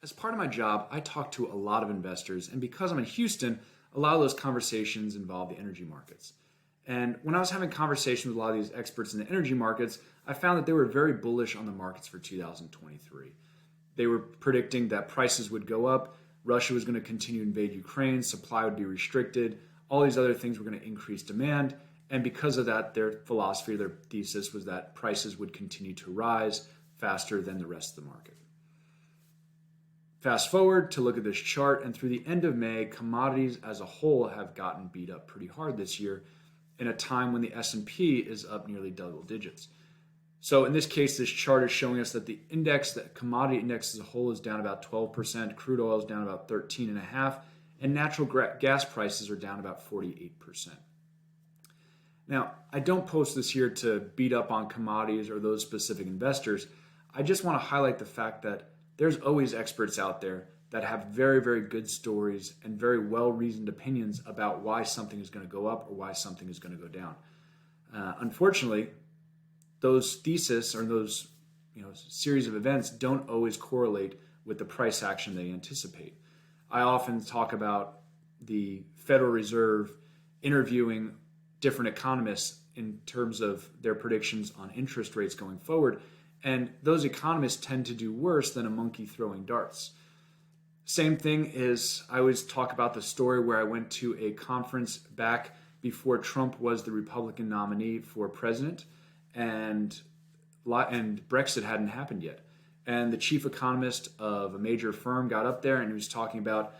As part of my job, I talk to a lot of investors, and because I'm in Houston, a lot of those conversations involve the energy markets. And when I was having conversations with a lot of these experts in the energy markets, I found that they were very bullish on the markets for 2023. They were predicting that prices would go up, Russia was going to continue to invade Ukraine, supply would be restricted, all these other things were going to increase demand. And because of that, their philosophy, their thesis was that prices would continue to rise faster than the rest of the market. Fast forward to look at this chart, and through the end of May, commodities as a whole have gotten beat up pretty hard this year in a time when the S&P is up nearly double digits. So in this case, this chart is showing us that the commodity index as a whole is down about 12%, crude oil is down about 13.5%, and natural gas prices are down about 48%. Now, I don't post this here to beat up on commodities or those specific investors. I just want to highlight the fact that there's always experts out there that have very, very good stories and very well-reasoned opinions about why something is going to go up or why something is going to go down. Unfortunately, those theses or those series of events don't always correlate with the price action they anticipate. I often talk about the Federal Reserve interviewing different economists in terms of their predictions on interest rates going forward, and those economists tend to do worse than a monkey throwing darts. Same thing is, I always talk about the story where I went to a conference back before Trump was the Republican nominee for president, and Brexit hadn't happened yet. And the chief economist of a major firm got up there and he was talking about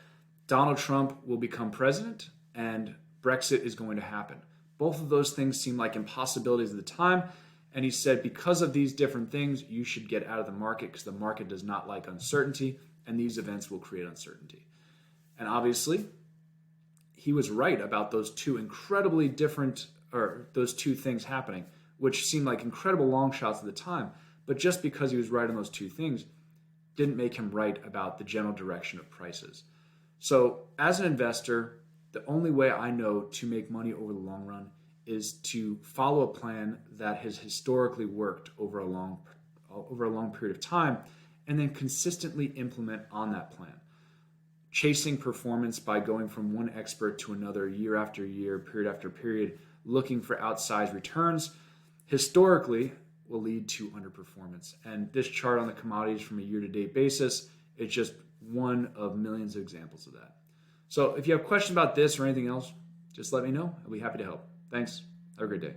Donald Trump will become president and Brexit is going to happen. Both of those things seemed like impossibilities at the time. And he said, because of these different things, you should get out of the market because the market does not like uncertainty, and these events will create uncertainty. And obviously, he was right about those two those two things happening, which seemed like incredible long shots at the time. But just because he was right on those two things didn't make him right about the general direction of prices. So as an investor, the only way I know to make money over the long run is to follow a plan that has historically worked over a long period of time and then consistently implement on that plan. Chasing performance by going from one expert to another year after year, period after period, looking for outsized returns, historically will lead to underperformance. And this chart on the commodities from a year-to-date basis is just one of millions of examples of that. So if you have questions about this or anything else, just let me know. I'll be happy to help. Thanks. Have a great day.